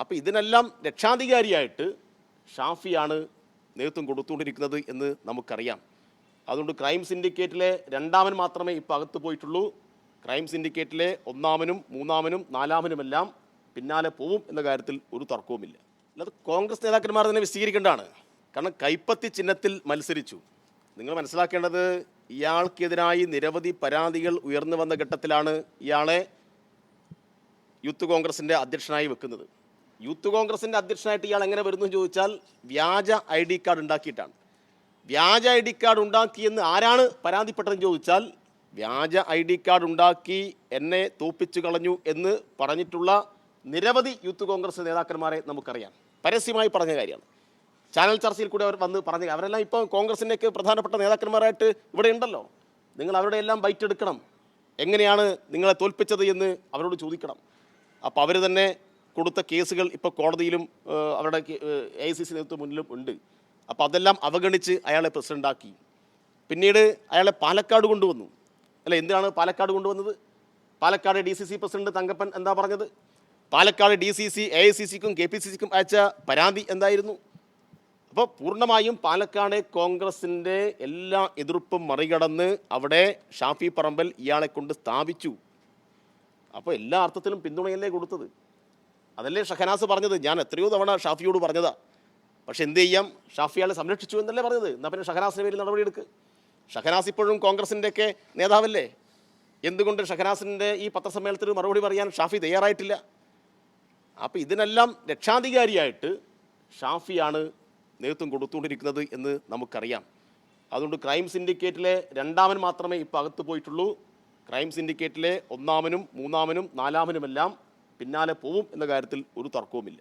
അപ്പോൾ ഇതിനെല്ലാം രക്ഷാധികാരിയായിട്ട് ഷാഫിയാണ് നേതൃത്വം കൊടുത്തുകൊണ്ടിരിക്കുന്നത് എന്ന് നമുക്കറിയാം. അതുകൊണ്ട് ക്രൈം സിൻഡിക്കേറ്റിലെ രണ്ടാമൻ മാത്രമേ ഇപ്പോൾ അകത്ത് പോയിട്ടുള്ളൂ. ക്രൈം സിൻഡിക്കേറ്റിലെ ഒന്നാമനും മൂന്നാമനും നാലാമനുമെല്ലാം പിന്നാലെ പോവും എന്ന കാര്യത്തിൽ ഒരു തർക്കവുമില്ല. അല്ലാതെ കോൺഗ്രസ് നേതാക്കന്മാർ തന്നെ വിശദീകരിക്കേണ്ടതാണ്. കാരണം കൈപ്പത്തി ചിഹ്നത്തിൽ മത്സരിച്ചു. നിങ്ങൾ മനസ്സിലാക്കേണ്ടത്, ഇയാൾക്കെതിരായി നിരവധി പരാതികൾ ഉയർന്നു വന്ന ഘട്ടത്തിലാണ് ഇയാളെ യൂത്ത് കോൺഗ്രസിൻ്റെ അധ്യക്ഷനായി വെക്കുന്നത്. യൂത്ത് കോൺഗ്രസിൻ്റെ അധ്യക്ഷനായിട്ട് ഇയാൾ എങ്ങനെ വരുന്നു എന്ന് ചോദിച്ചാൽ വ്യാജ ID കാർഡ് ഉണ്ടാക്കിയിട്ടാണ്. വ്യാജ ID കാർഡ് ഉണ്ടാക്കിയെന്ന് ആരാണ് പരാതിപ്പെട്ടതെന്ന് ചോദിച്ചാൽ, വ്യാജ ID കാർഡ് ഉണ്ടാക്കി എന്നെ തോപ്പിച്ചു കളഞ്ഞു എന്ന് പറഞ്ഞിട്ടുള്ള നിരവധി യൂത്ത് കോൺഗ്രസ് നേതാക്കന്മാരെ നമുക്കറിയാം. പരസ്യമായി പറഞ്ഞ കാര്യമാണ്. ചാനൽ ചർച്ചയിൽ കൂടെ അവർ വന്ന് പറഞ്ഞ, അവരെല്ലാം ഇപ്പോൾ കോൺഗ്രസിൻ്റെയൊക്കെ പ്രധാനപ്പെട്ട നേതാക്കന്മാരായിട്ട് ഇവിടെ ഉണ്ടല്ലോ. നിങ്ങൾ അവരുടെ എല്ലാം ബൈറ്റ് എടുക്കണം. എങ്ങനെയാണ് നിങ്ങളെ തോൽപ്പിച്ചത് എന്ന് അവരോട് ചോദിക്കണം. അപ്പോൾ അവർ തന്നെ കൊടുത്ത കേസുകൾ ഇപ്പോൾ കോടതിയിലും അവരുടെ AICC നേതൃത്വം മുന്നിലും ഉണ്ട്. അപ്പോൾ അതെല്ലാം അവഗണിച്ച് അയാളെ പ്രസിഡൻ്റാക്കി. പിന്നീട് അയാളെ പാലക്കാട് കൊണ്ടുവന്നു. അല്ല, എന്തിനാണ് പാലക്കാട് കൊണ്ടുവന്നത്? പാലക്കാട് DCC പ്രസിഡന്റ് തങ്കപ്പൻ എന്താ പറഞ്ഞത്? പാലക്കാട് DCC AICC-ക്കും KPCC-ക്കും അയച്ച പരാതി എന്തായിരുന്നു? അപ്പോൾ പൂർണ്ണമായും പാലക്കാട് കോൺഗ്രസിൻ്റെ എല്ലാ എതിർപ്പും മറികടന്ന് അവിടെ ഷാഫി പറമ്പൽ ഇയാളെ കൊണ്ട് സ്ഥാപിച്ചു. അപ്പോൾ എല്ലാ അർത്ഥത്തിലും പിന്തുണയല്ലേ കൊടുത്തത്. അതല്ലേ ഷഹനാസ് പറഞ്ഞത്. ഞാൻ എത്രയോ തവണ ഷാഫിയോട് പറഞ്ഞതാ. പക്ഷെ എന്ത് ചെയ്യാം, ഷാഫിയാളെ സംരക്ഷിച്ചു എന്നല്ലേ പറഞ്ഞത്. എന്നാൽ പിന്നെ ഷഹനാസിൻ്റെ പേരിൽ നടപടിയെടുക്ക്. ഷഹനാസ് ഇപ്പോഴും കോൺഗ്രസിൻ്റെയൊക്കെ നേതാവല്ലേ. എന്തുകൊണ്ട് ഷഹനാസിൻ്റെ ഈ പത്രസമ്മേളനത്തിന് മറുപടി പറയാൻ ഷാഫി തയ്യാറായിട്ടില്ല? അപ്പോൾ ഇതിനെല്ലാം രക്ഷാധികാരിയായിട്ട് ഷാഫിയാണ് നേതൃത്വം കൊടുത്തുകൊണ്ടിരിക്കുന്നത് എന്ന് നമുക്കറിയാം. അതുകൊണ്ട് ക്രൈം സിൻഡിക്കേറ്റിലെ രണ്ടാമൻ മാത്രമേ ഇപ്പോൾ അകത്ത് പോയിട്ടുള്ളൂ. ക്രൈം സിൻഡിക്കേറ്റിലെ ഒന്നാമനും മൂന്നാമനും നാലാമനുമെല്ലാം പിന്നാലെ പോവും എന്ന കാര്യത്തിൽ ഒരു തർക്കവുമില്ല.